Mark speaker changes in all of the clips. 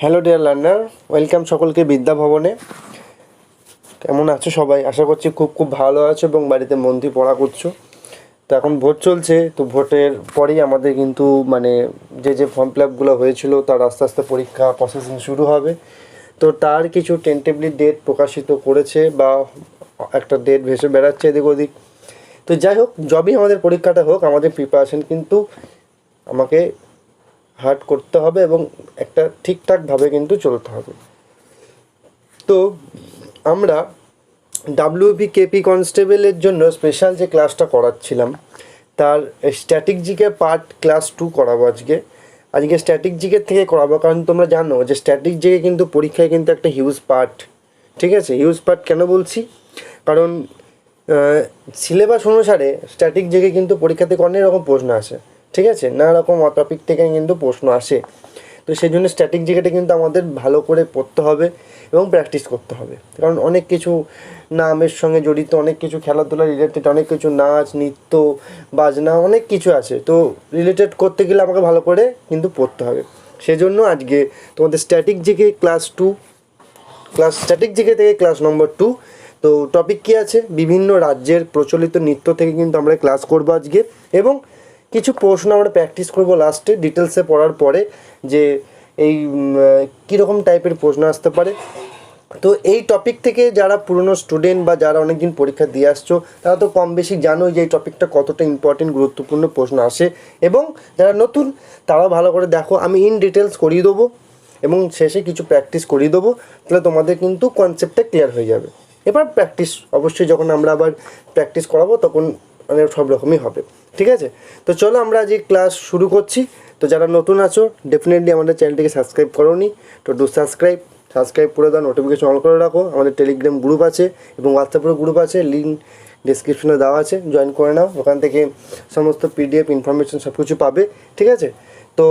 Speaker 1: Hello dear learner, welcome সকলকে বিদ্যা ভবনে। কেমন আছো সবাই? আশা করছি খুব ভালো আছো এবং বাড়িতে মন দিয়ে পড়া করছো। তো এখন ভোট চলছে, তো ভোটের পরেই আমাদের কিন্তু যে ফর্ম ফিল আপগুলো হয়েছিল তার আস্তে আস্তে পরীক্ষা প্রসেসিং শুরু হবে। তো তার কিছু টেন্টেটিভলি ডেট প্রকাশিত করেছে বা একটা ডেট ভেসে বেড়াচ্ছে এদিক ওদিক। তো যাই হোক, যবেই আমাদের পরীক্ষাটা হোক, আমাদের প্রিপারেশন কিন্তু আমাকে হার্ড করতে হবে এবং একটা ঠিকঠাকভাবে কিন্তু চলতে হবে। তো আমরা WPKP কনস্টেবলের জন্য স্পেশাল যে ক্লাসটা করাচ্ছিলাম তার স্ট্যাটিক জিকে পার্ট ক্লাস 2 করাবো আজকে স্ট্যাটিক জিকের থেকে করাবো, কারণ তোমরা জানো যে স্ট্যাটিক জিকে কিন্তু পরীক্ষায় কিন্তু একটা হিউজ পার্ট। ঠিক আছে, হিউজ পার্ট কেন বলছি? কারণ সিলেবাস অনুসারে স্ট্যাটিক জিকে কিন্তু পরীক্ষা থেকে অনেক রকম প্রশ্ন আসে। ঠিক আছে, নানা রকম টপিক থেকে কিন্তু প্রশ্ন আসে। তো সেই জন্য স্ট্যাটিক জিকেটা কিন্তু আমাদের ভালো করে পড়তে হবে এবং প্র্যাকটিস করতে হবে, কারণ অনেক কিছু নামের সঙ্গে জড়িত, অনেক কিছু খেলাধুলা রিলেটেড, অনেক কিছু নাচ নৃত্য বাজনা অনেক কিছু আছে। তো রিলেটেড করতে গেলে আমাকে ভালো করে কিন্তু পড়তে হবে। সেজন্য আজকে তোমাদের স্ট্যাটিক জিকে স্ট্যাটিক জিকে থেকে ক্লাস নম্বর 2। তো টপিক কী আছে? বিভিন্ন রাজ্যের প্রচলিত নৃত্য থেকে কিন্তু আমরা ক্লাস করবো আজকে, এবং কিছু প্রশ্ন আমরা প্র্যাকটিস করবো লাস্টে ডিটেলসে পড়ার পরে, যে এই কীরকম টাইপের প্রশ্ন আসতে পারে। তো এই টপিক থেকে যারা পুরনো স্টুডেন্ট বা যারা অনেকদিন পরীক্ষা দিয়ে আসছো তারা তো কম বেশি জানো যে এই টপিকটা কতটা ইম্পর্টেন্ট, গুরুত্বপূর্ণ প্রশ্ন আসে। এবং যারা নতুন তারাও ভালো করে দেখো, আমি ইন ডিটেলস করিয়ে দেবো এবং শেষে কিছু প্র্যাকটিস করিয়ে দেবো, তাহলে তোমাদের কিন্তু কনসেপ্টটা ক্লিয়ার হয়ে যাবে। এবার প্র্যাকটিস অবশ্যই যখন আমরা আবার প্র্যাকটিস করাবো তখন সব রকমই হবে। ঠিক আছে, তো চলো আমরা আজ ক্লাস শুরু করছি। তো যারা নতুন আছো ডেফিনেটলি আমাদের চ্যানেলটিকে সাবস্ক্রাইব করোনি, তো ডু সাবস্ক্রাইব করে দাও, নোটিফিকেশন অন করে রাখো। আমাদের টেলিগ্রাম গ্রুপ আছে এবং হোয়াটসঅ্যাপের গ্রুপ আছে, লিঙ্ক ডিসক্রিপশনে দেওয়া আছে, জয়েন করে নাও। ওখান থেকে সমস্ত PDF ইনফরমেশন সব কিছু পাবে। ঠিক আছে, তো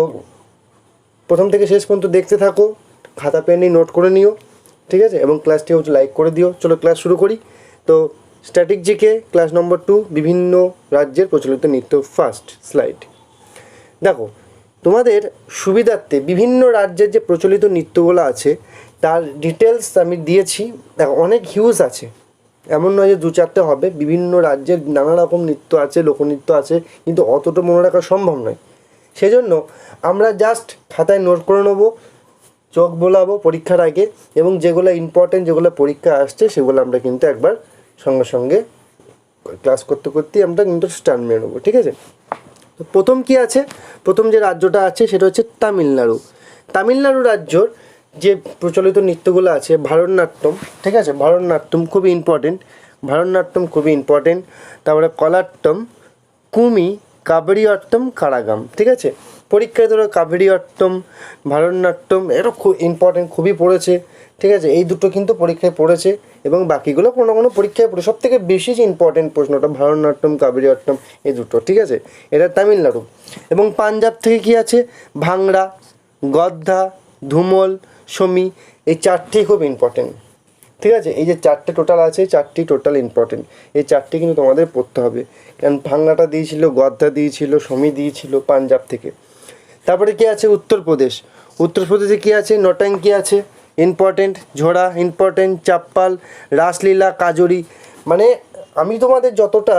Speaker 1: প্রথম থেকে শেষ পর্যন্ত দেখতে থাকো, খাতা পেন নিয়ে নোট করে নিও। ঠিক আছে, এবং ক্লাসটি লাইক করে দিও। চলো ক্লাস শুরু করি। তো স্ট্যাটিক জিকে ক্লাস নম্বর 2, বিভিন্ন রাজ্যের প্রচলিত নৃত্য। ফার্স্ট স্লাইড দেখো, তোমাদের সুবিধার্থে বিভিন্ন রাজ্যের যে প্রচলিত নৃত্যগুলো আছে তার ডিটেলস আমি দিয়েছি। দেখো, অনেক হিউজ আছে, এমন নয় যে 2-4টে হবে। বিভিন্ন রাজ্যের নানা রকম নৃত্য আছে, লোকনৃত্য আছে, কিন্তু অতটা মনে রাখা সম্ভব নয়। সেজন্য আমরা জাস্ট খাতায় নোট করে নেবো, চোখ বোলাবো পরীক্ষার আগে, এবং যেগুলো ইম্পর্টেন্ট, যেগুলো পরীক্ষা আসছে সেগুলো আমরা কিন্তু একবার সঙ্গে সঙ্গে ক্লাস করতে করতেই আমরা কিন্তু স্টার্ট মেরে নেবো। ঠিক আছে, তো প্রথম কি আছে? প্রথম যে রাজ্যটা আছে সেটা হচ্ছে তামিলনাড়ু রাজ্যর যে প্রচলিত নৃত্যগুলো আছে ভারতনাট্যম। ঠিক আছে, ভারতনাট্যম খুবই ইম্পর্টেন্ট। তারপরে কলাট্টম, কুমি, কাবেরিয়ট্টম, কারাগাম। ঠিক আছে, পরীক্ষায় ধরো কাবেরিয়ট্টম, ভারতনাট্যম, এটা খুব ইম্পর্টেন্ট, খুবই পড়েছে। ঠিক আছে, এই দুটো কিন্তু পরীক্ষায় পড়েছে এবং বাকিগুলো কোনো পরীক্ষায় পড়ে। সব থেকে বেশি যে ইম্পর্টেন্ট প্রশ্নটা ভারতনাট্যম, কাবেরিয়ট্টম, এই দুটো। ঠিক আছে, এটা তামিলনাড়ু। এবং পাঞ্জাব থেকে কি আছে? ভাংড়া, গদ্দা, ধুমল, সমী, এই 4টি খুব ইম্পর্টেন্ট। ঠিক আছে, এই যে 4টে টোটাল আছে, 4টি টোটাল ইম্পর্টেন্ট। এই 4টি কিন্তু তোমাদের পড়তে হবে, কারণ ভাংড়াটা দিয়েছিল, গদ্দা দিয়েছিল, সমী দিয়েছিল পাঞ্জাব থেকে। তারপরে কি আছে? উত্তরপ্রদেশে কি আছে? নটাঙ্কি আছে, ইম্পর্টেন্ট। ঝোড়া ইম্পর্টেন্ট, চাপ্পাল, রাসলীলা, কাজরি। আমি তোমাদের যতটা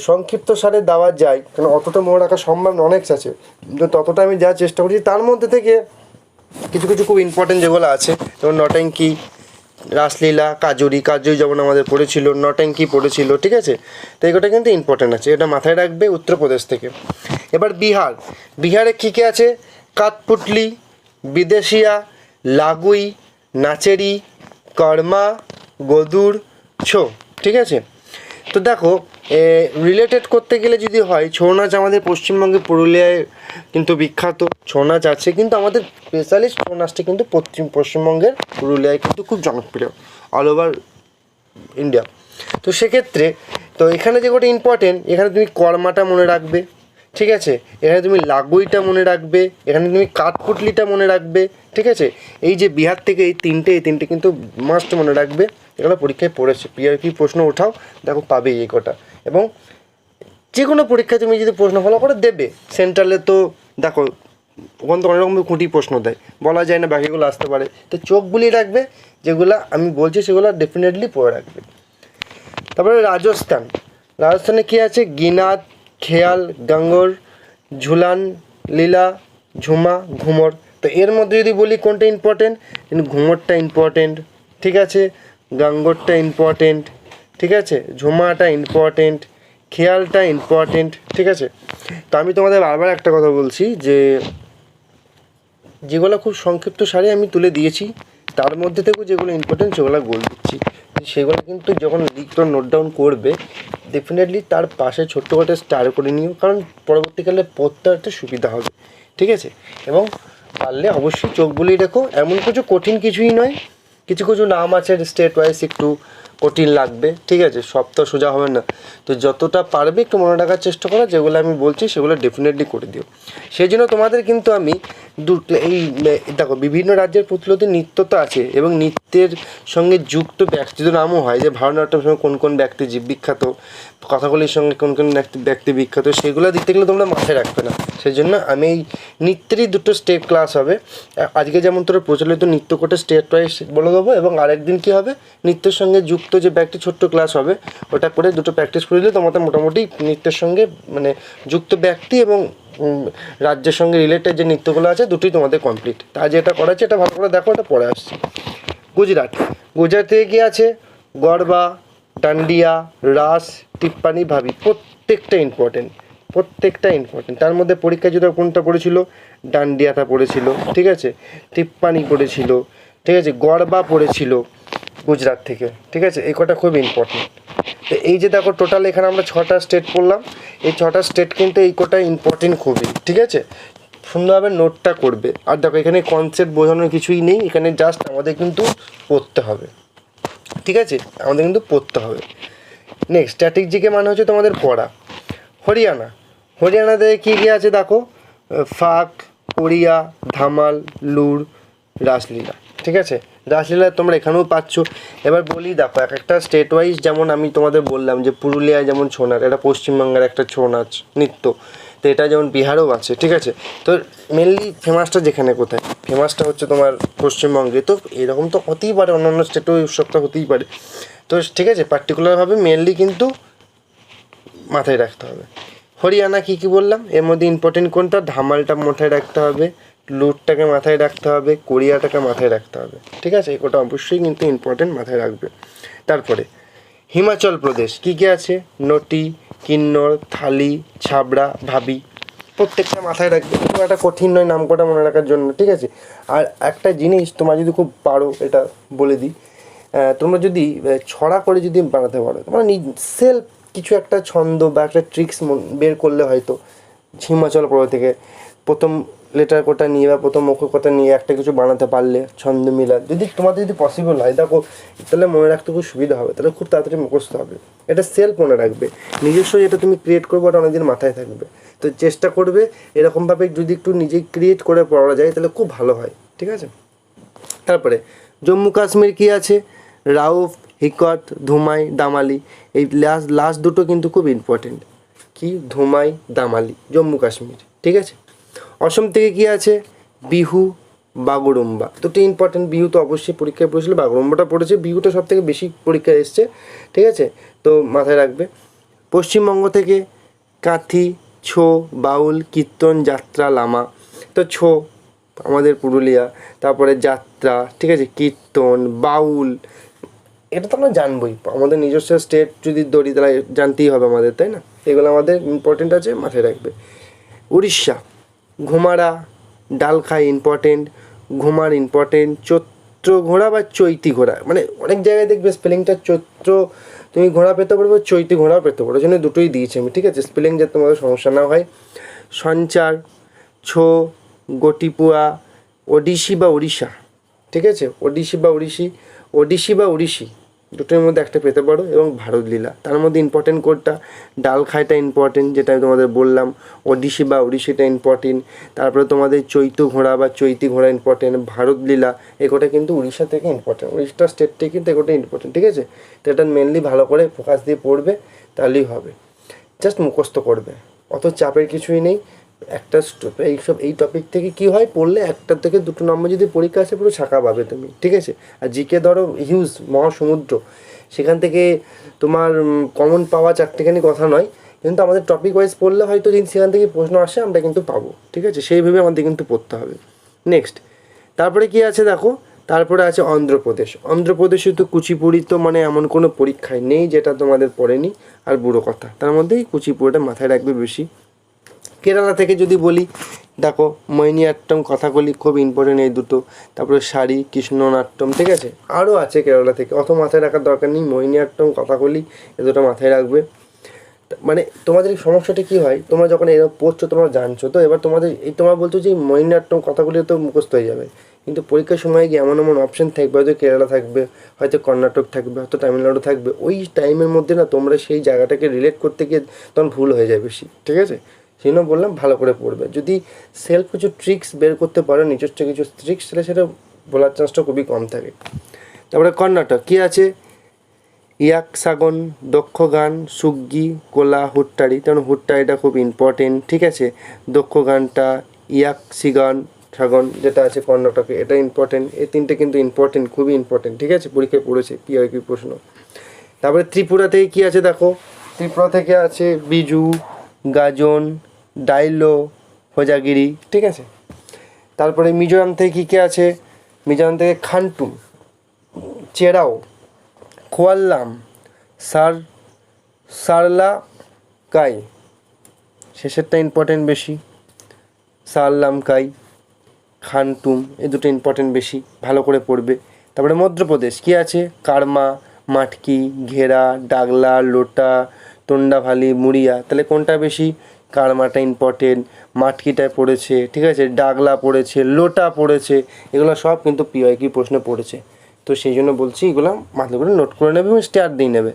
Speaker 1: সংক্ষিপ্ত সারে দেওয়া যায়, কারণ অতটা মনে রাখা সম্ভব অনেক আছে, তো ততটা আমি যাওয়ার চেষ্টা করছি। তার মধ্যে থেকে কিছু কিছু খুব ইম্পর্টেন্ট যেগুলো আছে, যেমন নটাঙ্কি, রাসলীলা, কাজরি যেমন আমাদের পড়েছিল, নটাঙ্কি পড়েছিল। ঠিক আছে, তো এগুলো কিন্তু ইম্পর্টেন্ট আছে, এটা মাথায় রাখবে। উত্তরপ্রদেশ থেকে এবার বিহারে কী কী আছে? কাঠপুটলি, বিদেশিয়া, লাগুই, নাচেরি, কর্মা, গদুর, ছো। ঠিক আছে, তো দেখো, রিলেটেড করতে গেলে যদি হয়, ছৌ নাচ আমাদের পশ্চিমবঙ্গে পুরুলিয়ায় কিন্তু বিখ্যাত ছৌ নাচ আছে, কিন্তু আমাদের স্পেশালিস্ট ছৌ নাচটা কিন্তু পশ্চিমবঙ্গের পুরুলিয়ায় কিন্তু খুব জনপ্রিয় অল ওভার ইন্ডিয়া। তো সেক্ষেত্রে তো এখানে যেগুলো ইম্পর্টেন্ট, এখানে তুমি কর্মাটা মনে রাখবে। ঠিক আছে, এখানে তুমি লাগুইটা মনে রাখবে, এখানে তুমি কাঠপুটলিটা মনে রাখবে। ঠিক আছে, এই যে বিহার থেকে এই তিনটে কিন্তু মাস্ট মনে রাখবে, এগুলো পরীক্ষায় পড়েছে। PRQ প্রশ্ন ওঠাও, দেখো পাবে এই কটা। এবং যে কোনো পরীক্ষায় তুমি যদি প্রশ্ন ফলো করে দেবে, সেন্ট্রালে তো দেখো ওখান থেকে অনেক রকম খুঁটি প্রশ্ন দেয়, বলা যায় না বাকিগুলো আসতে পারে। তো চোখ বুলিয়ে রাখবে, যেগুলো আমি বলছি সেগুলো ডেফিনেটলি পড়ে রাখবে। তারপরে রাজস্থানে কী আছে? গিনাত, খেয়াল, গাঙ্গর, ঝুলান, লীলা, ঝুমা, ঘুমর। তো এর মধ্যে যদি বলি কোনটা ইম্পর্টেন্ট, কিন্তু ঘুমরটা ইম্পর্টেন্ট, ঠিক আছে, গাঙ্গরটা ইম্পর্টেন্ট, ঠিক আছে, ঝুমাটা ইম্পর্টেন্ট, খেয়ালটা ইম্পর্টেন্ট, ঠিক আছে। তো আমি তোমাদের বারবার একটা কথা বলছি যে যেগুলো খুব সংক্ষিপ্ত সারে আমি তুলে দিয়েছি, তার মধ্যে থেকেও যেগুলো ইম্পর্টেন্ট সেগুলো বলে দিচ্ছি। সেগুলো কিন্তু যখন লিখতে নোট ডাউন করবে, ডেফিনেটলি তার পাশে ছোট্ট করে স্টার করে নিও, কারণ পরবর্তীকালে পড়তে একটা সুবিধা হবে, ঠিক আছে। এবং পারলে অবশ্যই চোখ বুলিয়ে রেখো। এমন কিছু কঠিন কিছুই নয়, কিছু কিছু নাম আছে স্টেট ওয়াইজ একটু কঠিন লাগবে, ঠিক আছে, সব তো সোজা হবে না। তো যতটা পারবে একটু মনে রাখার চেষ্টা করো, যেগুলো আমি বলছি সেগুলো ডেফিনেটলি করে দিও। সেই জন্য তোমাদের কিন্তু আমি এই দেখো, বিভিন্ন রাজ্যের প্রচলিত নৃত্য তো আছে, এবং নৃত্যের সঙ্গে যুক্ত ব্যক্তিদের নামও হয়, যে ভারতনাট্যমের সঙ্গে কোন কোন ব্যক্তি বিখ্যাত, কথাগুলির সঙ্গে কোন কোন ব্যক্তি বিখ্যাত, সেগুলো দিতে গেলে তোমরা মাথায় রাখবে না। সেই জন্য আমি এই নৃত্যেরই দুটো স্টেপ ক্লাস হবে। আজকে যেমন তোরা প্রচলিত নৃত্য কোটে স্টেট ওয়াইজ বলে দেবো, এবং আরেকদিন কী হবে, নৃত্যের সঙ্গে যুক্ত যে ব্যক্তি ছোট্ট ক্লাস হবে, ওটা করে দুটো প্র্যাকটিস করে দিলে তোমাদের মোটামুটি নৃত্যের সঙ্গে মানে যুক্ত ব্যক্তি এবং রাজ্যের সঙ্গে রিলেটেড যে নৃত্যগুলো আছে দুটোই তোমাদের কমপ্লিট। তা যেটা করাচ্ছে এটা ভালো করে দেখো, এটা পরে আসছে। গুজরাট থেকে কী আছে? গরবা, ডান্ডিয়া, রাস, টিপ্পানি, ভাবি। প্রত্যেকটা ইম্পর্টেন্ট। তার মধ্যে পরীক্ষায় যেটা কোনটা পড়েছিল? ডান্ডিয়াটা পড়েছিল, ঠিক আছে, টিপ্পানি পড়েছিল, ঠিক আছে, গরবা পড়েছিল গুজরাট থেকে, ঠিক আছে। এই কটা খুব ইম্পর্টেন্ট। তো এই যে দেখো টোটাল এখানে আমরা 6টা স্টেট পড়লাম, এই 6টা স্টেট কিন্তু এই কটা ইম্পর্টেন্ট খুবই, ঠিক আছে। সুন্দরভাবে নোটটা করবে। আর দেখো এখানে কনসেপ্ট বোঝানোর কিছুই নেই, এখানে জাস্ট আমাদের কিন্তু পড়তে হবে, ঠিক আছে, আমাদের কিন্তু পড়তে হবে। নেক্সট স্ট্র্যাটেজিকে মানে হচ্ছে তোমাদের পড়া। হরিয়ানাতে কী কী আছে দেখো? ফাক, কোরিয়া, ধামাল, লুর, রাসলীলা, ঠিক আছে। রাসলীলা তোমরা এখানেও পাচ্ছ। এবার বলি দেখো, এক একটা স্টেট ওয়াইজ, যেমন আমি তোমাদের বললাম যে পুরুলিয়ায় যেমন ছৌ নাচ, এটা পশ্চিমবঙ্গের একটা ছৌ নাচ নৃত্য, তো এটা যেমন বিহারেও আছে, ঠিক আছে। তো মেনলি ফেমাসটা যেখানে কোথায়? ফেমাসটা হচ্ছে তোমার পশ্চিমবঙ্গে। তো এরকম তো হতেই পারে, অন্যান্য স্টেটেও এই উৎসবটা হতেই পারে। তো ঠিক আছে, পার্টিকুলারভাবে মেনলি কিন্তু মাথায় রাখতে হবে। হরিয়ানা কী কী বললাম, এর মধ্যে ইম্পর্টেন্ট কোনটা? ধামালটা মাথায় রাখতে হবে, লুটটাকে মাথায় রাখতে হবে, কোরিয়াটাকে মাথায় রাখতে হবে, ঠিক আছে। এই কটা অবশ্যই কিন্তু ইম্পর্টেন্ট, মাথায় রাখবে। তারপরে হিমাচল প্রদেশ কী কী আছে? নটি, কিন্নর, থালি, ছাবড়া, ভাবি। প্রত্যেকটা মাথায় রাখবে, খুব একটা কঠিন নয় নাম কটা মনে রাখার জন্য, ঠিক আছে। আর একটা জিনিস তোমরা যদি খুব পারো, এটা বলে দিই, তোমরা যদি ছড়া করে যদি বানাতে পারো, তোমরা সেলফ কিছু একটা ছন্দ বা একটা ট্রিক্স বের করলে, হয়তো হিমাচল প্রদেশ থেকে প্রথম লেটার কোটা নিয়ে বা প্রথম অক্ষর কথা নিয়ে একটা কিছু বানাতে পারলে, ছন্দ মিলা, যদি তোমাদের যদি পসিবল হয়, দেখো তাহলে মনে রাখতে খুব সুবিধা হবে, তাহলে খুব তাড়াতাড়ি মুখস্থ হবে। এটা সেলফ মনে রাখবে, নিজস্ব যেটা তুমি ক্রিয়েট করবে ওটা অনেকদিন মাথায় থাকবে। তো চেষ্টা করবে এরকমভাবে যদি একটু নিজেই ক্রিয়েট করে পড়া যায় তাহলে খুব ভালো হয়, ঠিক আছে। তারপরে জম্মু কাশ্মীর কী আছে? রাউফ, হিকত, ধুমাই, দামালি। এই লাস্ট দুটো কিন্তু খুব ইম্পর্টেন্ট। কি? ধুমাই, দামালি, জম্মু কাশ্মীর, ঠিক আছে। অসম থেকে কী আছে? বিহু, বাগড়ুম্বা। দুটো ইম্পর্টেন্ট। বিহু তো অবশ্যই পরীক্ষায় পড়েছিল, বাগড়ুম্বাটা পড়েছে, বিহুটা সব থেকে বেশি পরীক্ষায় এসছে, ঠিক আছে, তো মাথায় রাখবে। পশ্চিমবঙ্গ থেকে কাঁথি, ছো, বাউল, কীর্তন, যাত্রা, লামা। তো ছো আমাদের পুরুলিয়া, তারপরে যাত্রা, ঠিক আছে, কীর্তন, বাউল, এটা তো আমরা জানবই, আমাদের নিজস্ব স্টেট যদি ধরি তাহলে জানতেই হবে আমাদের, তাই না। এগুলো আমাদের ইম্পর্টেন্ট আছে, মাথায় রাখবে। উড়িষ্যা, ঘুমারা, ডালখাই ইম্পর্টেন্ট, ঘুমার ইম্পর্টেন্ট, চৈত্র ঘোড়া বা চৈতি ঘোড়া, মানে অনেক জায়গায় দেখবে স্পেলিংটা চৈত্র তুমি ঘোড়া পেতে পারবে, চৈতি ঘোড়াও পেতে পারো, ওই জন্য দুটোই দিয়েছি আমি, ঠিক আছে, স্পেলিং যাতে তোমাদের সমস্যা না হয়। সঞ্চার, ছো, গটিপুয়া, ওডিশি বা উড়িষ্যা, ঠিক আছে, ওডিশি বা উড়িষি, দুটোর মধ্যে একটা পেতে পারো। এবং ভারতলীলা, তার মধ্যে ইম্পর্টেন্ট কোডটা ডালখাইটা ইম্পর্টেন্ট, যেটা আমি তোমাদের বললাম, ওডিশি বা উড়িষ্যিটা ইম্পর্টেন্ট, তারপরে তোমাদের চৈত্য ঘোড়া বা চৈতি ঘোড়া ইম্পর্টেন্ট, ভারতলীলা, এগোটা কিন্তু উড়িষ্যা থেকে ইম্পর্টেন্ট, উড়িষ্যা স্টেট থেকে কিন্তু এগোটা ইম্পর্টেন্ট, ঠিক আছে। তো এটা মেনলি ভালো করে ফোকাস দিয়ে পড়বে, তাহলেই হবে। জাস্ট মুখস্থ করবে, অত চাপের কিছুই নেই, একটা এই টপিক থেকে কি হয়, পড়লে 1 থেকে 2 নম্বর যদি পরীক্ষা আসে পুরো ছাকা পাবে তুমি, ঠিক আছে। আর জিকে ধরো হিউজ মহাসমুদ্র, সেখান থেকে তোমার কমন পাওয়া 4টেখানি কথা নয়, কিন্তু আমাদের টপিক ওয়াইজ পড়লে হয়তো যদি সেখান থেকে প্রশ্ন আসে আমরা কিন্তু পাবো, ঠিক আছে। সেইভাবে আমাদের কিন্তু পড়তে হবে। নেক্সট, তারপরে কি আছে দেখো, তারপরে আছে অন্ধ্রপ্রদেশ। অন্ধ্রপ্রদেশে তো কুচিপুড়ি তো মানে এমন কোনো পরীক্ষায় নেই যেটা তোমাদের পড়েনি। আর বুড়ো কথা, তার মধ্যেই কুচিপুড়িটা মাথায় রাখবে বেশি। কেরালা থেকে যদি বলি, দেখো মোহিনীঅট্টম, কথাকলি খুব ইম্পর্টেন্ট এই দুটো। তারপরে শাড়ি, কৃষ্ণনাট্যম, ঠিক আছে। আরও আছে কেরালা থেকে, অত মাথায় রাখার দরকার নেই। মোহিনীঅট্টম, কথাকলি এ দুটো মাথায় রাখবে। মানে তোমাদের সমস্যাটা কী হয়, তোমরা যখন এরকম পড়ছো তোমরা জানছো তো, এবার তোমাদের তোমরা বলছো যে মোহিনীঅট্টম কথাগুলি তো মুখস্থ হয়ে যাবে, কিন্তু পরীক্ষার সময় গিয়ে এমন এমন অপশান থাকবে, হয়তো কেরালা থাকবে, হয়তো কর্ণাটক থাকবে, হয়তো তামিলনাড়ু থাকবে। ওই টাইমের মধ্যে না তোমরা সেই জায়গাটাকে রিলেট করতে গিয়ে তখন ভুল হয়ে যায় বেশি, ঠিক আছে। সেই জন্য বললাম ভালো করে পড়বে। যদি সেলফ কিছু ট্রিক্স বের করতে পারো, নিজস্ব কিছু ট্রিক্স, তাহলে সেটা বলার চান্সটা খুবই কম থাকে। তারপরে কর্ণাটক কী আছে, ইয়াকসাগন, দক্ষ গান, সুগ্গি, কোলা, হুট্টারি। তেমন হুট্টারিটা খুব ইম্পর্টেন্ট, ঠিক আছে। দক্ষ গানটা, ইয়াকসিগান সাগন যেটা আছে কর্ণাটকে, এটা ইম্পর্টেন্ট। এই 3টে কিন্তু ইম্পর্টেন্ট, খুবই ইম্পর্টেন্ট, ঠিক আছে। পরীক্ষায় পড়েছে পিআইকিউ প্রশ্ন। তারপরে ত্রিপুরা থেকে কী আছে দেখো, ত্রিপুরা থেকে আছে বিজু, গাজন, ডাইলো, হোজাগিরি, ঠিক আছে। তারপরে মিজোরাম থেকে কী কী আছে, মিজোরাম থেকে খানটুম, চেরাও, কোয়াল্লাম, সারলা কাই, শেষেরটা ইম্পর্টেন্ট বেশি। সারলাম কাই, খানটুম, এই দুটো ইম্পর্টেন্ট বেশি, ভালো করে পড়বে। তারপরে মধ্যপ্রদেশ কী আছে, কারমা, মাটকি, ঘেরা, ডাগলা, লোটা, তোন্ডাভালি, মুড়িয়া। তাহলে কোনটা বেশি, কারমাটা ইম্পর্টেন্ট, মাটকিটায় পড়েছে, ঠিক আছে, ডাগলা পড়েছে, লোটা পড়েছে, এগুলো সব কিন্তু পিওয়াইকিউ প্রশ্ন পড়েছে। তো সেই জন্য বলছি এগুলো মাথায় করে নোট করে নেবে এবং স্টার দিয়ে নেবে।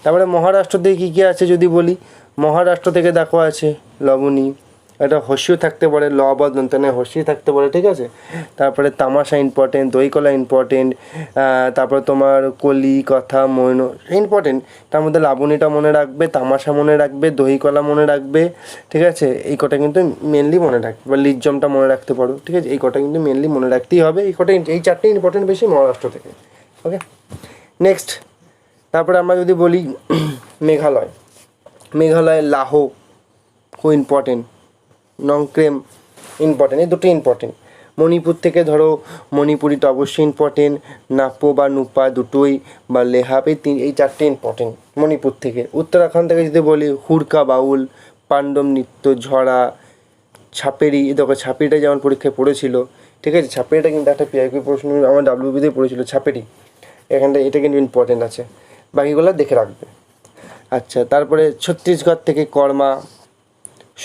Speaker 1: তারপরে মহারাষ্ট্র থেকে কী কী আছে যদি বলি, মহারাষ্ট্র থেকে দেখো আছে লবণী, একটা হস্যও থাকতে পারে, ল বা দন্তনে হস্যই থাকতে পারে, ঠিক আছে। তারপরে তামাশা ইম্পর্টেন্ট, দইকলা ইম্পর্টেন্ট, তারপরে তোমার কলি, কথা, মৈন ইম্পর্টেন্ট। তার মধ্যে লাবণীটা মনে রাখবে, তামাশা মনে রাখবে, দইকলা মনে রাখবে, ঠিক আছে। এই কটা কিন্তু মেনলি মনে রাখবে, বা লিজ্জমটা মনে রাখতে পারো, ঠিক আছে। এই কটা কিন্তু মেনলি মনে রাখতেই হবে, এই 4টে ইম্পর্টেন্ট বেশি মহারাষ্ট্র থেকে। ওকে, নেক্সট। তারপরে আমরা যদি বলি মেঘালয় লাহো খুব ইম্পর্টেন্ট, নংক্রেম ইম্পর্টেন্ট, এই দুটো ইম্পর্টেন্ট। মণিপুর থেকে ধরো মণিপুরিটা অবশ্যই ইম্পর্টেন্ট, নাপো বা নুপা দুটোই, বা লেহাপ, এই 4টে ইম্পর্টেন্ট মণিপুর থেকে। উত্তরাখণ্ড থেকে যদি বলি হুড়কা বাউল, পাণ্ডব নৃত্য, ঝরা, ছাপেরি। দেখো ছাপেরিটা যেমন পরীক্ষায় পড়েছিল, ঠিক আছে। ছাপেরিটা কিন্তু একটা পিআইকিউ প্রশ্ন আমার ডাব্লিউবিতে পড়েছিল ছাপেরি, এখানটা এটা কিন্তু ইম্পর্টেন্ট আছে, বাকিগুলো দেখে রাখবে। আচ্ছা, তারপরে ছত্তিশগড় থেকে কর্মা,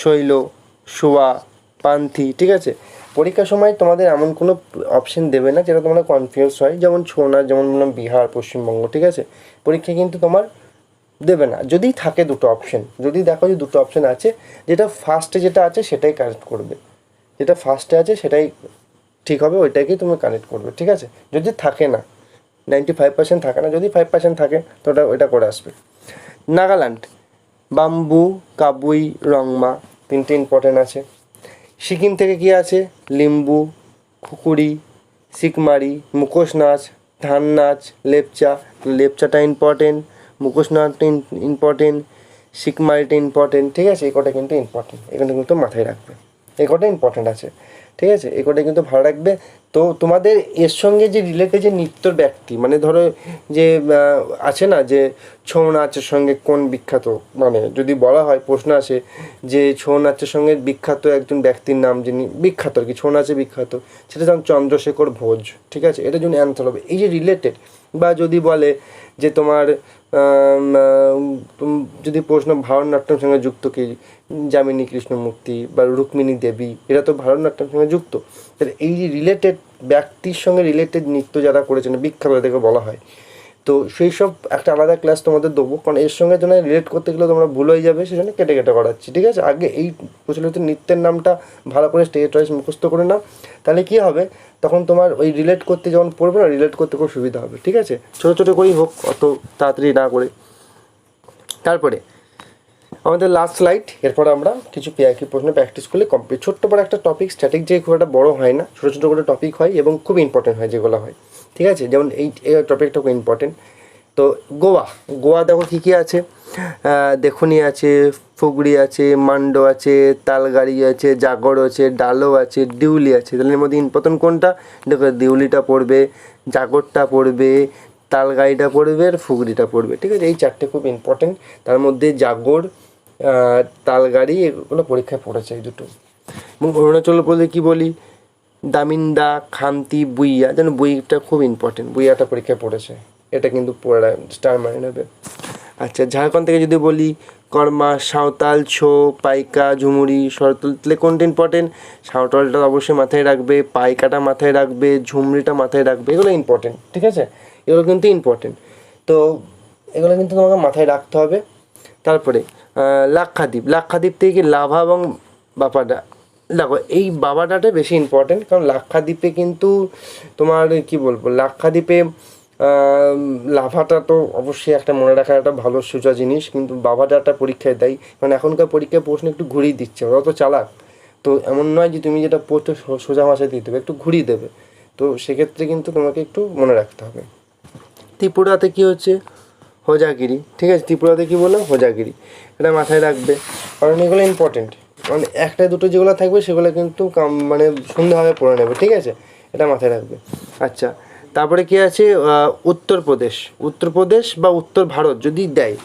Speaker 1: শৈল, শোয়া, পান্থি, ঠিক আছে। পরীক্ষার সময় তোমাদের এমন কোনো অপশন দেবে না যেটা তোমরা কনফিউজ হয়, যেমন ছৌ নাচ, যেমন বললাম বিহার, পশ্চিমবঙ্গ, ঠিক আছে। পরীক্ষায় কিন্তু তোমার দেবে না, যদি থাকে দুটো অপশন, যদি দেখো যে দুটো অপশন আছে, যেটা ফার্স্টে যেটা আছে সেটাই কারেক্ট করবে, যেটা ফার্স্টে আছে সেটাই ঠিক হবে, ওইটাকেই তুমি কানেক্ট করবে, ঠিক আছে। যদি থাকে না, 95% থাকে না, যদি 5% থাকে তো ওটা করে আসবে। নাগাল্যান্ড বাম্বু, কাবুই, রংমা, 3টে ইম্পর্টেন্ট আছে। সিকিম থেকে কী আছে, লিম্বু, খুকুরি, সিকমারি, মুখোশ নাচ, ধান নাচ, লেপচাটা ইম্পর্টেন্ট, মুখোশ নাচটা ইম্পর্টেন্ট, সিকমারিটা ইম্পর্টেন্ট, ঠিক আছে। এই কটা কিন্তু ইম্পর্টেন্ট, এখানে কিন্তু মাথায় রাখবে, এই কটা ইম্পর্টেন্ট আছে, ঠিক আছে। এই কটা কিন্তু ভালো রাখবে। তো তোমাদের এর সঙ্গে যে রিলেটেড যে নৃত্যর ব্যক্তি, মানে ধরো যে আছে না যে ছৌ নাচের সঙ্গে কোন বিখ্যাত, মানে যদি বলা হয় প্রশ্ন আসে যে ছৌ নাচের সঙ্গে বিখ্যাত একজন ব্যক্তির নাম, যিনি বিখ্যাত আর কি ছৌ নাচে বিখ্যাত, সেটা যেমন চন্দ্রশেখর ভোজ, ঠিক আছে। এটার জন্য অ্যান্সার হবে এই যে রিলেটেড। বা যদি বলে যে তোমার যদি প্রশ্ন ভারতনাট্যমের সঙ্গে যুক্ত কি, যামিনী কৃষ্ণমূর্তি বা রুক্মিণী দেবী, এরা তো ভারতনাট্যমের সঙ্গে যুক্ত। তাহলে এই যে রিলেটেড ব্যক্তির সঙ্গে রিলেটেড নৃত্য যারা করেছেন বিখ্যাত তাদেরকে বলা হয়। তো সেই সব একটা আলাদা ক্লাস তোমাদের দেবো, কারণ এর সঙ্গে তোমরা রিলেট করতে গেলে তোমরা ভুল হয়ে যাবে, সেজন্য কেটে কেটে করাচ্ছি, ঠিক আছে। আগে এই প্রচলিত নৃত্যের নামটা ভালো করে স্টেট ওয়াইজ মুখস্থ করে নাও, তাহলে কী হবে, তখন তোমার ওই রিলেট করতে যখন পড়বে না, রিলেট করতে খুব সুবিধা হবে, ঠিক আছে। ছোটো ছোটো করেই হোক, অত তাড়াতাড়ি না করে। তারপরে আমাদের লাস্ট স্লাইড, এরপর আমরা কিছু পিআইকিউ প্রশ্ন প্র্যাকটিস করলে কমপ্লিট। ছোট্ট বড় একটা টপিক, স্ট্যাটিক যে খুব একটা বড় হয় না, ছোটো ছোটো করে টপিক হয় এবং খুব ইম্পর্টেন্ট হয় যেগুলো হয়, ঠিক আছে। যেমন এই টপিকটা খুব ইম্পর্টেন্ট। তো গোয়া দেখো কী কী আছে, দেখুনি আছে, ফুগড়ি আছে, মান্ডো আছে, তালগাড়ি আছে, জাগর আছে, ডালো আছে, দিউলি আছে। তাহলে এর মধ্যে ইম্পর্টেন্ট কোনটা? দেখো দিউলিটা পড়বে, জাগরটা পড়বে, তালগাড়িটা পড়বে আর ফুগড়িটা পড়বে, ঠিক আছে। এই চারটে খুব ইম্পর্টেন্ট। তার মধ্যে জাগর, তালগাড়ি এগুলো পরীক্ষায় পড়েছে এই দুটো। এবং অরুণাচল বলতে কী বলি, দামিন্দা, খামতি, বুইয়া, যেন বুইটা খুব ইম্পর্টেন্ট, বুইয়াটা পরীক্ষায় পড়েছে, এটা কিন্তু পড়া স্টার মানে নেবে। আচ্ছা, ঝাড়খণ্ড থেকে যদি বলি কর্মা, সাঁওতাল, ছো, পাইকা, ঝুমুরি, শরতাল, তাহলে কোনটা ইম্পর্টেন্ট? সাঁওতালটা অবশ্যই মাথায় রাখবে, পাইকাটা মাথায় রাখবে, ঝুমরিটা মাথায় রাখবে, এগুলো ইম্পর্টেন্ট, ঠিক আছে। এগুলো কিন্তু ইম্পর্টেন্ট, তো এগুলো কিন্তু তোমাকে মাথায় রাখতে হবে। তারপরে লাক্ষাদ্বীপ থেকে কি লাভা এবং বাপাডা, দেখো এই বাবাডাটা বেশি ইম্পর্টেন্ট, কারণ লাক্ষাদ্বীপে কিন্তু তোমার কী বলবো, লাক্ষাদ্বীপে লাভাটা তো অবশ্যই একটা মনে রাখার একটা ভালো সোজা জিনিস, কিন্তু বাবাডাটা পরীক্ষায় দেয়, কারণ এখনকার পরীক্ষায় প্রশ্ন একটু ঘুরিয়ে দিচ্ছে, ওরা তো চালাক, তো এমন নয় যে তুমি যেটা পড়তে সোজা ভাষায় দিয়ে দেবে, একটু ঘুরিয়ে দেবে, তো সেক্ষেত্রে কিন্তু তোমাকে একটু মনে রাখতে হবে। ত্রিপুরাতে কী হচ্ছে? হোজাগিরি, ঠিক আছে। ত্রিপুরাতে কী বললাম? হোজাগিরি, এটা মাথায় রাখবে, কারণ এগুলো ইম্পর্টেন্ট, মানে একটা দুটো যেগুলো থাকবে সেগুলো কিন্তু মানে সুন্দরভাবে পড়ে নেবে, ঠিক আছে, এটা মাথায় রাখবে। আচ্ছা, তারপরে কী আছে? উত্তরপ্রদেশ বা উত্তর ভারত যদি দেয়,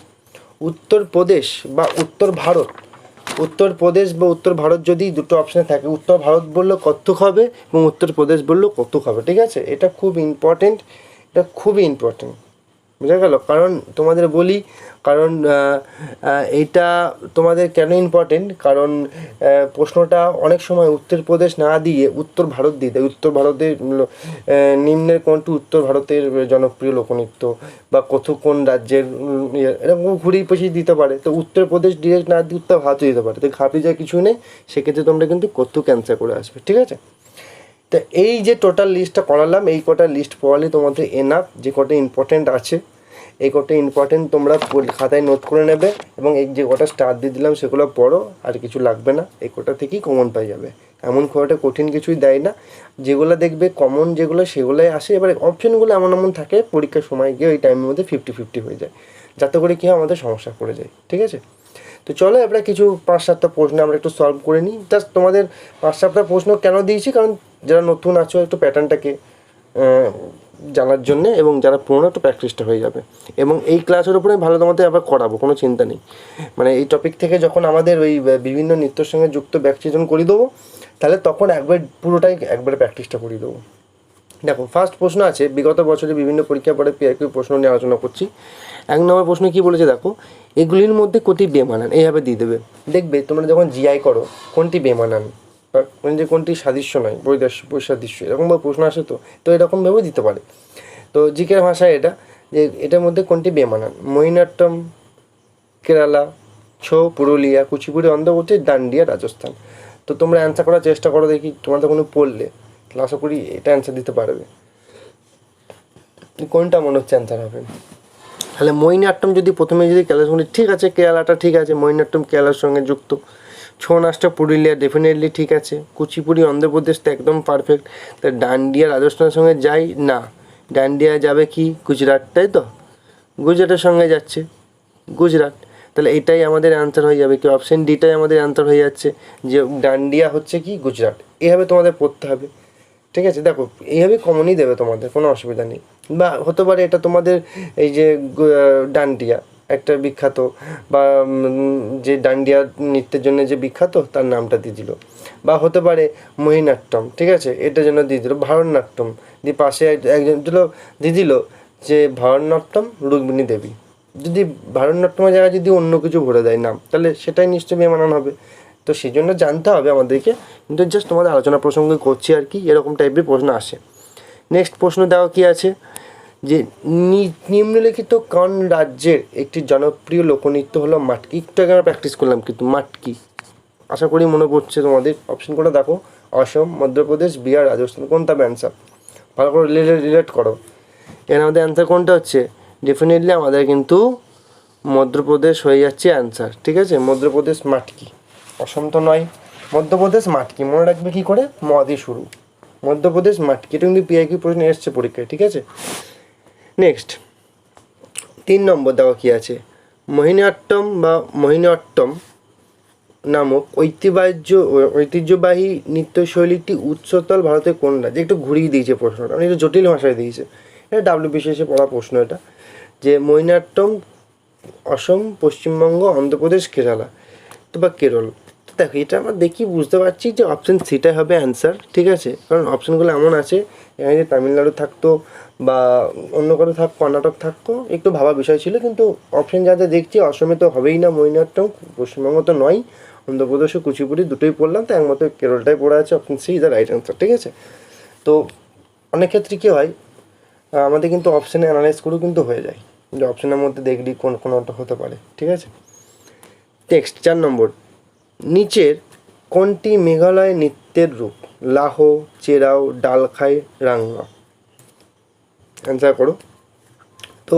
Speaker 1: উত্তরপ্রদেশ বা উত্তর ভারত যদি দুটো অপশানে থাকে, উত্তর ভারত বললেও কত্থক হবে এবং উত্তরপ্রদেশ বললেও কত্থক হবে, ঠিক আছে। এটা খুব ইম্পর্টেন্ট, এটা খুবই ইম্পর্টেন্ট, বুঝা গেল। কারণ তোমাদের বলি, কারণ এইটা তোমাদের কেন ইম্পর্টেন্ট, কারণ প্রশ্নটা অনেক সময় উত্তরপ্রদেশ না দিয়ে উত্তর ভারত দিয়ে দেয়। উত্তর ভারতের নিম্নের কোনটি উত্তর ভারতের জনপ্রিয় লোকনৃত্য বা কোন রাজ্যের, এরকম ঘুরিয়ে পেঁচিয়ে দিতে পারে। তো উত্তরপ্রদেশ ডিরেক্ট না দিয়ে উত্তর ভারতও দিতে পারে, তো ঘাবড়ে যাওয়ার কিছু নেই, সেক্ষেত্রে তোমরা কিন্তু কত্থক অ্যান্সার করে আসবে, ঠিক আছে। তো এই যে টোটাল লিস্টটা করালাম, এই কটা লিস্ট পড়ালে তোমাদের এনাফ, যে কটা ইম্পর্টেন্ট আছে এই কটা ইম্পর্টেন্ট তোমরা খাতায় নোট করে নেবে, এবং এই যে কটা স্টার দিয়ে দিলাম সেগুলো পড়ো, আর কিছু লাগবে না, এই কটা থেকেই কমন পাই যাবে। এমন খুব একটা কঠিন কিছুই দেয় না, যেগুলো দেখবে কমন যেগুলো সেগুলোই আসে। এবার অপশানগুলো এমন থাকে পরীক্ষার সময় গিয়ে ওই টাইমের মধ্যে 50-50 হয়ে যায়, যাতে করে কী হয় আমাদের সমস্যা পড়ে যায়, ঠিক আছে। তো চলো এবার কিছু 5-7টা প্রশ্ন আমরা একটু সলভ করে নিই। জাস্ট তোমাদের 5-7টা প্রশ্ন কেন দিয়েছি, কারণ যারা নতুন আছো একটু প্যাটার্নটাকে জানার জন্যে, এবং যারা পুরোনো একটু প্র্যাকটিসটা হয়ে যাবে। এবং এই ক্লাসের উপরে ভালো তোমাদের আবার করাবো, কোনো চিন্তা নেই। মানে এই টপিক থেকে যখন আমাদের ওই বিভিন্ন নৃত্যের সঙ্গে যুক্ত ব্যাকচিজন করিয়ে দেবো, তাহলে তখন পুরোটাই একবারে প্র্যাকটিসটা করিয়ে দেবো। দেখো ফার্স্ট প্রশ্ন আছে, বিগত বছরে বিভিন্ন পরীক্ষার পরে পিআইকিউ প্রশ্ন নিয়ে আলোচনা করছি। 1 নম্বর প্রশ্ন কী বলেছে দেখো, এগুলির মধ্যে কোনটি বেমানান, এইভাবে দিয়ে দেবে। দেখবে তোমরা যখন জিআই করো কোনটি বেমানান, মানে যে কোনটি সাদৃশ্য নয়, বৈসাদৃশ্য, এরকমভাবে প্রশ্ন আসে, তো এরকমভাবেও দিতে পারে। তো জিকের ভাষায় এটা, যে এটার মধ্যে কোনটি বেমানান? মোহিনীঅট্টম কেরালা, ছৌ পুরুলিয়া, কুচিপুড়ি অন্ধ্রপ্রদেশ, দান্ডিয়া রাজস্থান। তো তোমরা অ্যান্সার করার চেষ্টা করো, দেখি তোমরা তো কোনো পড়লে, আশা করি এটা অ্যান্সার দিতে পারবে। কোনটা মনে হচ্ছে অ্যান্সার হবে? তাহলে মোহিনীঅট্টম যদি প্রথমে যদি কেরালার সঙ্গে, ঠিক আছে, কেরালাটা ঠিক আছে, মোহিনীঅট্টম কেরালার সঙ্গে যুক্ত। ছৌ নাচটা পুরুলিয়া ডেফিনেটলি ঠিক আছে। কুচিপুড়ি অন্ধ্রপ্রদেশ তো একদম পারফেক্ট। তা ডান্ডিয়া রাজস্থানের সঙ্গে যাই না, ডান্ডিয়া যাবে কি গুজরাট, তাই তো, গুজরাটের সঙ্গে যাচ্ছে, গুজরাট। তাহলে এটাই আমাদের অ্যান্সার হয়ে যাবে, কি অপশান ডিটাই আমাদের অ্যান্সার হয়ে যাচ্ছে, যে ডান্ডিয়া হচ্ছে কি গুজরাট। এইভাবে তোমাদের পড়তে হবে, ঠিক আছে। দেখো এইভাবে কমনই দেবে, তোমাদের কোনো অসুবিধা নেই। বা হতে পারে এটা তোমাদের এই যে ডান্ডিয়া একটা বিখ্যাত, বা যে ডান্ডিয়া নৃত্যের জন্য যে বিখ্যাত তার নামটা দিয়ে দিল। বা হতে পারে মোহিনীঅট্টম, ঠিক আছে, এটার জন্য দিয়ে দিল ভারতনাট্যম, দিয়ে পাশে একজন দিয়ে দিল যে ভারতনাট্যম রুক্মিণী দেবী। যদি ভারতনাট্যমের জায়গায় যদি অন্য কিছু ভরে দেয় নাম, তাহলে সেটাই নিশ্চয়ই বেমানান হবে। তো সেই জন্য জানতে হবে আমাদেরকে, কিন্তু জাস্ট তোমাদের আলোচনা প্রসঙ্গে করছি আর কি, এরকম টাইপের প্রশ্ন আসে। নেক্সট প্রশ্ন দেওয়া কি আছে, যে নিম্নলিখিত কোন রাজ্যের একটি জনপ্রিয় লোকনৃত্য হলো মাটকি। একটু আগে আমরা প্র্যাকটিস করলাম কিন্তু মাটকি, আশা করি মনে পড়ছে তোমাদের। অপশন করে দেখো, অসম, মধ্যপ্রদেশ, বিহার, রাজস্থান, কোনটা অ্যান্সার? ভালো করে রিলেট করো। এখানে আমাদের অ্যান্সার কোনটা হচ্ছে? ডেফিনেটলি আমাদের কিন্তু মধ্যপ্রদেশ হয়ে যাচ্ছে অ্যান্সার, ঠিক আছে। মধ্যপ্রদেশ মাটকি, অসম তো নয়, মধ্যপ্রদেশ মাটকি, মনে রাখবে কী করে, মদি শুরু, মধ্যপ্রদেশ মাটকি, এটা কিন্তু পিআইকিউ প্রশ্ন এসছে পরীক্ষায়, ঠিক আছে। নেক্সট 3 নম্বর দেখো কী আছে, মোহিনীঅট্টম নামক ঐতিহ্যবাহী নৃত্যশৈলীটি উচ্চতল ভারতের কোন রাজ্যে, একটু ঘুরিয়ে দিয়েছে প্রশ্নটা, মানে একটু জটিল ভাষায় দিয়েছে, এটা ডাব্লিউবিসিএসে পড়া প্রশ্ন এটা, যে মোহিনীঅট্টম অসম, পশ্চিমবঙ্গ, অন্ধ্রপ্রদেশ, কেরালা তো বা কেরল। তো দেখো এটা আমরা দেখি বুঝতে পারছি যে অপশান সিটাই হবে অ্যান্সার, ঠিক আছে, কারণ অপশানগুলো এমন আছে এখানে যদি তামিলনাড়ু থাকতো বা অন্য কারো কর্ণাটক থাকতো একটু ভাবা বিষয় ছিল, কিন্তু অপশান যাতে দেখছি অসমে তো হবেই না মোহিনীঅট্টম, পশ্চিমবঙ্গ তো নয়, অন্ধ্রপ্রদেশ ও কুচিপুড়ি দুটোই পড়লাম, তো একমাত্র কেরলটাই পড়ে আছে, option C is the right answer, ঠিক আছে। তো অনেক ক্ষেত্রে কী হয়, আমাদের কিন্তু অপশানে অ্যানালাইজ করেও কিন্তু হয়ে যায় যে অপশানের মধ্যে দেখলি কোনটা হতে পারে, ঠিক আছে। নেক্সট 4 নম্বর, নিচের কোনটি মেঘালয় নৃত্যের রূপ, লাহো, চেরাও, ডালখাই, রাংমা, অ্যান্সার করো। তো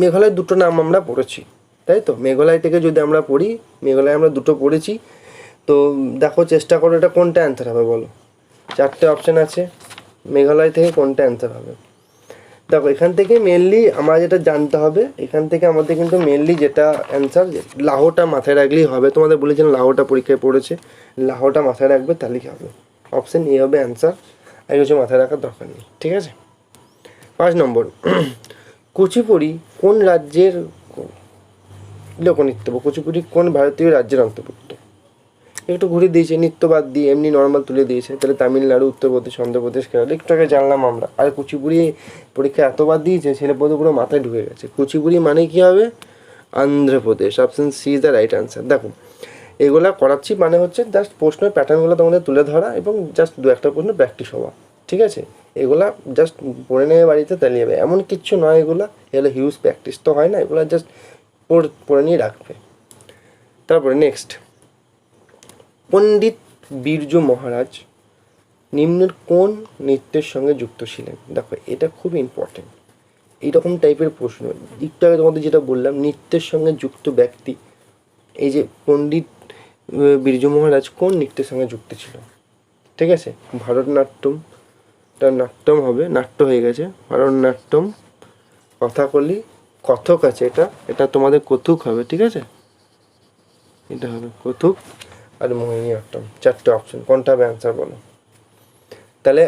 Speaker 1: মেঘালয়ের দুটো নাম আমরা পড়েছি, তাই তো, মেঘালয় থেকে যদি আমরা পড়ি, মেঘালয় আমরা দুটো পড়েছি, তো দেখো চেষ্টা করো এটা কোনটা অ্যান্সার হবে বলো, 4টে অপশান আছে, মেঘালয় থেকে কোনটা অ্যান্সার হবে। দেখো এখান থেকে মেনলি আমার যেটা জানতে হবে, এখান থেকে আমাদের কিন্তু মেনলি যেটা অ্যান্সার, লাহোটা মাথায় রাখলেই হবে, তোমাদের বলেছিলাম লাহোটা পরীক্ষায় পড়েছে, লাহোটা মাথায় রাখবে তাহলে কি হবে, অপশান এ হবে অ্যান্সার, আর কিছু মাথায় রাখার দরকার নেই, ঠিক আছে। 5 নম্বর, কুচিপুড়ি কোন রাজ্যের লোকনৃত্য, কুচিপুড়ি কোন ভারতীয় রাজ্যের অন্তর্ভুক্ত, একটু ঘুরে দিয়েছে, নৃত্য বাদ দিয়ে এমনি নর্মাল তুলে দিয়েছে, তাহলে তামিলনাড়ু, উত্তরপ্রদেশ, অন্ধ্রপ্রদেশ, কেরালা, একটু আগে জানলাম আমরা, আর কুচিপুড়ি পরীক্ষা এত বাদ দিয়েছে ছেলে পদে পুরো মাথায় ঢুকে গেছে, কুচিপুড়ি মানে কী হবে, Andhra Pradesh, option C is the right answer. দেখো এগুলা করাচ্ছি মানে হচ্ছে জাস্ট প্রশ্নের প্যাটার্নগুলো তোমাদের তুলে ধরা এবং জাস্ট 2-1টা প্রশ্ন প্র্যাকটিস হওয়া, ঠিক আছে, এগুলা জাস্ট পড়ে নেবে বাড়িতে তাহলে যাবে, এমন কিচ্ছু নয়, এগুলো হিউজ প্র্যাকটিস তো হয় না, এগুলো জাস্ট পড়ে নিয়ে রাখবে। তারপরে নেক্সট, পণ্ডিত বিরজু মহারাজ নিম্নের কোন নৃত্যের সঙ্গে যুক্ত ছিলেন, দেখো এটা খুব ইম্পর্টেন্ট, এইরকম টাইপের প্রশ্ন, একটু আগে তোমাদের যেটা বললাম নৃত্যের সঙ্গে যুক্ত ব্যক্তি, এই যে পণ্ডিত বিরজু মহারাজ কোন নৃত্যের সঙ্গে যুক্ত ছিল, ঠিক আছে, ভারতনাট্যম, এটা নাট্যম হবে, নাট্য হয়ে গেছে, ভারতনাট্যম, কথাকলি, কথক আছে, এটা তোমাদের কথক হবে, ঠিক আছে, এটা হবে কথক আর মোহিনীঅট্টম, 4টে অপশন, কোনটা হবে অ্যান্সার বলো। তাহলে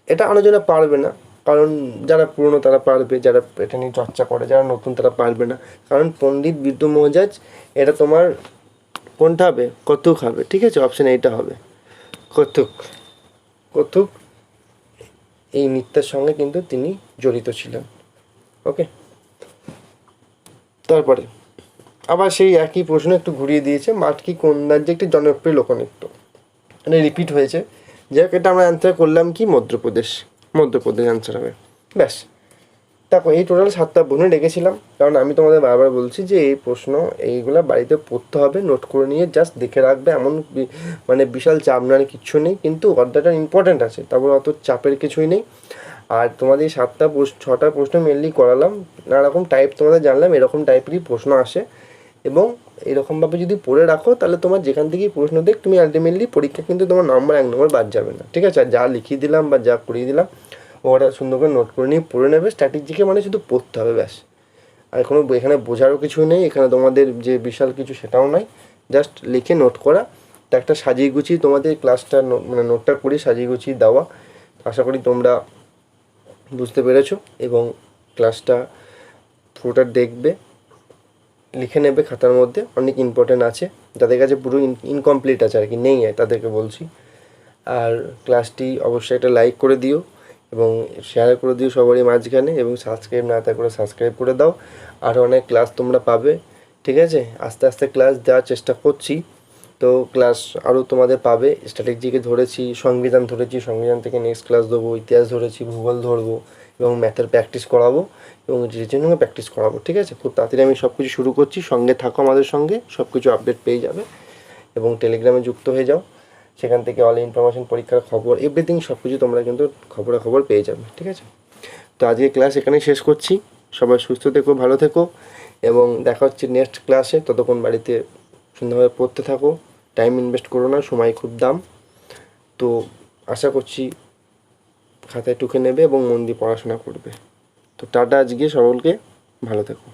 Speaker 1: এটা অনেকজনে পারবে না, কারণ যারা পুরনো তারা পারবে, যারা এটা নিয়ে চর্চা করে, যারা নতুন তারা পারবে না, কারণ পণ্ডিত বিরজু মহারাজ এটা তোমার কোনটা হবে, কথক হবে, ঠিক আছে, অপশান এইটা হবে কথক, কথক এই নৃত্যের সঙ্গে কিন্তু তিনি জড়িত ছিলেন, ওকে। তারপরে আবার সেই একই প্রশ্ন একটু ঘুরিয়ে দিয়েছে, মাটকি কোন রাজ্যে একটি জনপ্রিয় লোকনৃত্য, মানে রিপিট হয়েছে, যাক এটা আমরা অ্যান্সার করলাম কি মধ্যপ্রদেশ অ্যান্সার হবে, ব্যাস। দেখো এই টোটাল 7টা প্রশ্ন রেখেছিলাম, কারণ আমি তোমাদের বারবার বলছি যে এই প্রশ্ন এইগুলো বাড়িতে পড়তে হবে, নোট করে নিয়ে জাস্ট দেখে রাখবে, এমন মানে বিশাল চাপ নেওয়ার কিচ্ছু নেই, কিন্তু অর্ধেকটা ইম্পর্ট্যান্ট আছে, তারপর অত চাপের কিছুই নেই। আর তোমাদের 6টা প্রশ্ন মেনলি করালাম, নানা রকম টাইপ তোমাদের জানলাম, এরকম টাইপেরই প্রশ্ন আসে, এবং এরকমভাবে যদি পড়ে রাখো তাহলে তোমার যেখান থেকেই প্রশ্ন দেখ তুমি আলটিমেটলি পরীক্ষা কিন্তু তোমার নম্বর 1 নম্বর বাদ যাবে না, ঠিক আছে। আর যা লিখিয়ে দিলাম বা যা করিয়ে দিলাম ওটা সুন্দর করে নোট করে নিয়ে পড়ে নেবে, স্ট্র্যাটেজিকে মানে শুধু পড়তে হবে ব্যাস, আর কোনো এখানে বোঝারও কিছুই নেই, এখানে তোমাদের যে বিশাল কিছু সেটাও নয়, জাস্ট লিখে নোট করা, তো একটা সাজিয়ে গুছিয়ে তোমাদের ক্লাসটা মানে নোটটা করে সাজিয়ে গুছিয়ে দেওয়া, আশা করি তোমরা বুঝতে পেরেছো, এবং ক্লাসটা পুরোটা দেখবে, লিখে নেবে খাতার মধ্যে, অনেক ইম্পর্টেন্ট আছে, যাদের কাছে পুরো ইনকমপ্লিট আছে আর কি, নেই তাদেরকে বলছি। আর ক্লাসটি অবশ্যই একটা লাইক করে দিও এবং শেয়ার করে দিও সবারই মাঝখানে, এবং সাবস্ক্রাইব না থাকলে সাবস্ক্রাইব করে দাও, আরও অনেক ক্লাস তোমরা পাবে, ঠিক আছে। আস্তে আস্তে ক্লাস দেওয়ার চেষ্টা করছি, তো ক্লাস আরও তোমাদের পাবে, স্ট্র্যাটেজিকে ধরেছি, সংবিধান ধরেছি, সংবিধান থেকে নেক্সট ক্লাস দেবো, ইতিহাস ধরেছি, ভূগোল ধরবো, এবং ম্যাথের প্র্যাকটিস করাবো এবং রিজনিংও প্র্যাকটিস করাবো, ঠিক আছে। খুব তাড়াতাড়ি আমি সব কিছু শুরু করছি, সঙ্গে থাকো আমাদের সঙ্গে, সব কিছু আপডেট পেয়ে যাবে, এবং টেলিগ্রামে যুক্ত হয়ে যাও, সেখান থেকে অল ইনফরমেশন, পরীক্ষার খবর, এভরিথিং সব কিছু তোমরা কিন্তু খবর পেয়ে যাবে, ঠিক আছে। তো আজকে ক্লাস এখানেই শেষ করছি, সবাই সুস্থ থেকো, ভালো থেকো, এবং দেখা হচ্ছে নেক্সট ক্লাসে। ততক্ষণ বাড়িতে সুন্দরভাবে পড়তে থাকো, টাইম ইনভেস্ট করো না, সময় খুব দাম। তো আশা করছি খাতায় টুকে নেবে এবং মন দিয়ে পড়াশোনা করবে। তো টাটা আজকে সকলকে, ভালো থেকো।